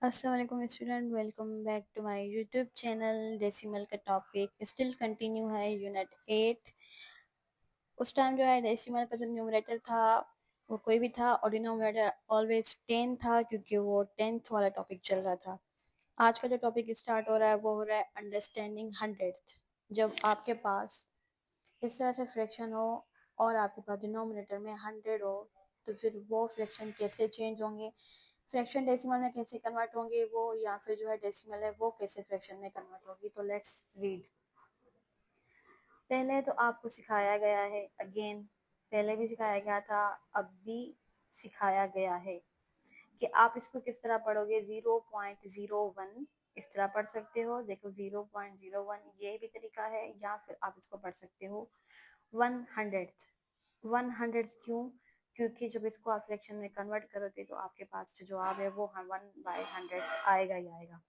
अस्सलाम वालेकुम student, welcome back to my YouTube channel. Decimal का टॉपिक स्टिल कंटिन्यू है, यूनिट 8। उस टाइम जो है डेसिमल का जो न्यूमरेटर था वो कोई भी था और डिनोमिनेटर ऑलवेज 10 था, क्योंकि वो 10th वाला टॉपिक चल रहा था। आज का जो टॉपिक स्टार्ट हो रहा है वो हो रहा है अंडरस्टैंडिंग हंड्रेड। जब आपके पास इस तरह से फ्रैक्शन हो और आपके पास डिनोमिनेटर में 100 हो, तो फिर वो फ्रैक्शन कैसे चेंज होंगे, फ्रैक्शन डेसिमल में कैसे कन्वर्ट होंगे वो, या फिर जो है डेसिमल है वो कैसे फ्रैक्शन में कन्वर्ट होगी। तो लेट्स रीड। पहले तो आपको सिखाया गया है, अगेन पहले भी सिखाया गया था, अब भी सिखाया गया है कि आप इसको किस तरह पढ़ोगे। 0.01 इस तरह पढ़ सकते हो। देखो 0.01 ये भी तरीका है, या फिर आप इसको पढ़ सकते हो 100। 100 क्यों? क्योंकि जब इसको आप फ्रैक्शन में कन्वर्ट करोगे तो आपके पास जो जवाब है वो 1/100 आएगा ही आएगा।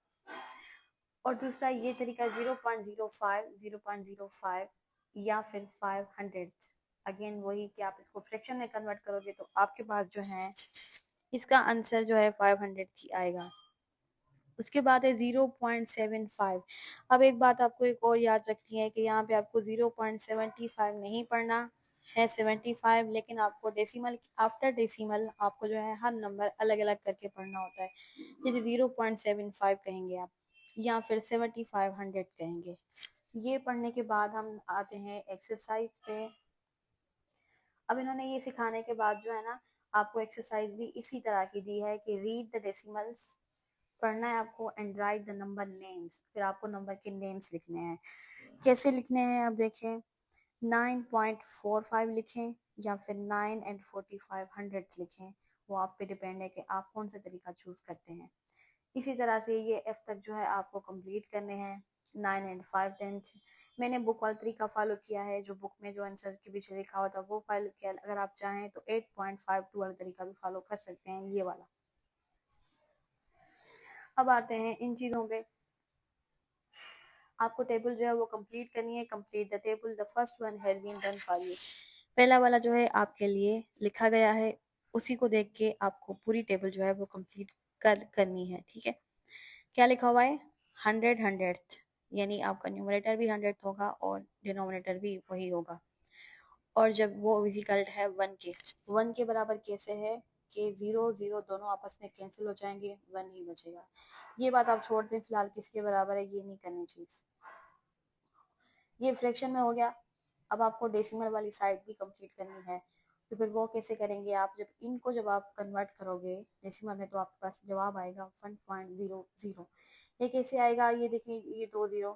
और दूसरा ये तरीका 0.05, 0.05 या फिर 500। अगेन वही कि आप इसको फ्रैक्शन में कन्वर्ट करोगे तो आपके पास जो है इसका आंसर जो है 500 ही आएगा। उसके बाद है 0.75। अब एक बात आपको एक और याद रखनी है कि यहाँ पे आपको 0.75 नहीं पढ़ना है, 75, लेकिन आपको डेसिमल आफ्टर डेसिमल आपको जो है हर नंबर अलग अलग करके पढ़ना होता है। जैसे 0.75 कहेंगे आप, या फिर 7500 कहेंगे। ये पढ़ने के बाद हम आते हैं एक्सरसाइज पे। अब इन्होंने ये सिखाने के बाद जो है ना, आपको एक्सरसाइज भी इसी तरह की दी है कि रीड द डेसिमल्स पढ़ना है आपको and right the number names. फिर आपको नंबर के नेम्स लिखने हैं। कैसे लिखने हैं अब देखें। 9.45 लिखें या फिर 9 एंड 45 हंड्रेड लिखें, वो आप पे डिपेंड है कि आप कौन सा तरीका चूज करते हैं। इसी तरह से ये एफ तक जो है आपको कंप्लीट करने हैं। 9 एंड 5 10। मैंने बुक वाला तरीका फॉलो किया है, जो बुक में जो आंसर के पीछे लिखा हुआ था वो फॉलो किया। अगर आप चाहें तो 8.52 वाला तरीका भी फॉलो कर सकते हैं, ये वाला। अब आते हैं इन चीज़ों पे। आपको टेबल जो है वो कंप्लीट करनी है। Complete the table, the first one has been done for you. पहला वाला जो है आपके लिए लिखा गया है, उसी को देख के आपको पूरी टेबल जो है वो कंप्लीट करनी है। ठीक है, क्या लिखा हुआ है? 100 यानी आपका न्यूमरेटर भी 100 होगा और डिनोमिनेटर भी वही होगा। और जब वो इक्वल है 1 के, 1 के बराबर कैसे है कि 0 0 दोनों आपस में कैंसिल हो जाएंगे, 1 ही बचेगा। ये बात आप छोड़ दें फिलहाल, किसके बराबर है ये नहीं करनी चीज। ये फ्रैक्शन में हो गया। अब आपको डेसिमल वाली साइड भी कंप्लीट करनी है। तो फिर वो कैसे करेंगे आप? जब आप कन्वर्ट करोगे डेसिमल में तो आपके पास जवाब आएगा 1.00। ये कैसे आएगा? ये देखिए, ये 2 0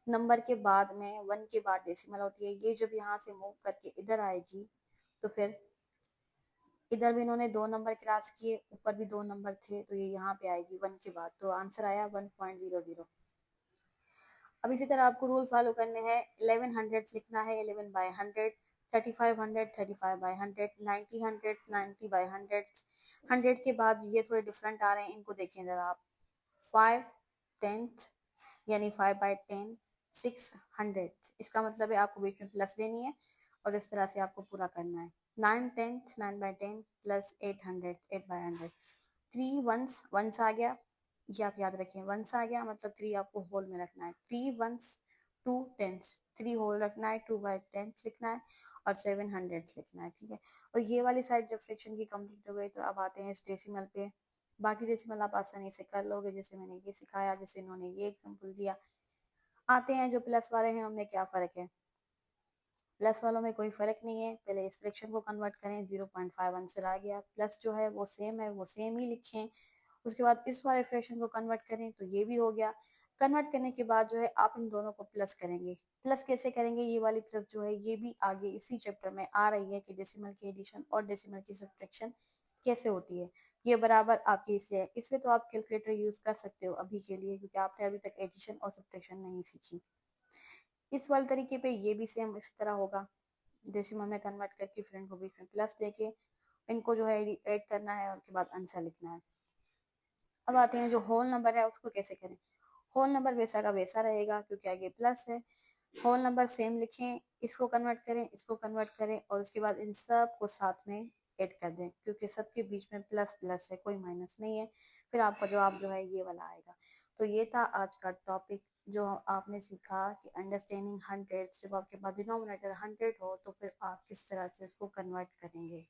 नंबर के बाद में 1 के बाद डेसिमल होती है। ये जब यहाँ से मूव करके इधर आएगी तो फिर इधर भी इन्होंने 2 नंबर क्रॉस किए, ऊपर भी 2 नंबर थे, तो ये यहाँ पे आएगी 1 के बाद, तो आंसर आया 1.00। अब इसी तरह आपको रूल फॉलो करने हैं। 1100 लिखना है, 11/100। 3500, 35/100। 90 90/100। 100 के बाद ये थोड़े डिफरेंट आ रहे हैं, इनको देखें जरा आप। 5/10 यानी 5/10। 600, इसका मतलब है आपको बीच में प्लस देनी है और इस तरह से आपको पूरा करना है। 9/10, 9/10 प्लस 800, 8/100। 3 वंस, वंस आ गया, ये आप याद रखें, वंस आ गया मतलब 3 आपको होल में रखना है। 3 वंस, 2 टेंस, 3 होल रखना है, 2/10 लिखना है और 700 लिखना है। ठीक है, और ये वाली साइड जब फ्रैक्शन की कंप्लीट हो गई तो अब आते हैं इस डेसिमल पे। बाकी डेसिमल आप आसानी से कर लोगे, जैसे मैंने ये सिखाया, जैसे इन्होंने ये एग्जाम्पल दिया। आते हैं जो प्लस वाले हैं, उनमें क्या फ़र्क है। प्लस वालों में कोई फ़र्क नहीं है। पहले इस फ्रैक्शन को कन्वर्ट करें, 0.5 आंसर आ गया। प्लस जो है वो सेम है, वो सेम ही लिखें। उसके बाद इस वाले फ्रैक्शन को कन्वर्ट करें तो ये भी हो गया। कन्वर्ट करने के बाद जो है आप इन दोनों को प्लस करेंगे। प्लस कैसे करेंगे? ये वाली प्लस जो है ये भी आगे इसी चैप्टर में आ रही है कि डेसिमल की एडिशन और डेसिमल की सब्ट्रैक्शन कैसे होती है। ये बराबर आपके इसलिए, इसमें तो आप कैलकुलेटर यूज़ कर सकते हो अभी के लिए, क्योंकि आपने अभी तक एडिशन और सब्ट्रैक्शन नहीं सीखी। इस वाले तरीके पे ये भी सेम इस तरह होगा। डेसिमल में कन्वर्ट करके फ्रेंड को बीच में प्लस देके इनको जो है ऐड करना है और उसके बाद आंसर लिखना है। अब आते हैं जो होल नंबर है उसको कैसे करें। होल नंबर वैसा का वैसा रहेगा क्योंकि आगे प्लस है। होल नंबर सेम लिखें, इसको कन्वर्ट करें, इसको कन्वर्ट करें और उसके बाद इन सब को साथ में ऐड कर दें, क्योंकि सबके बीच में प्लस प्लस है, कोई माइनस नहीं है। फिर आपका जवाब जो है ये वाला आएगा। तो ये था आज का टॉपिक जो आपने सीखा कि अंडरस्टैंडिंग हंड्रेड। जब आपके पास डिनोमिनेटर 100 हो तो फिर आप किस तरह से उसको कन्वर्ट करेंगे।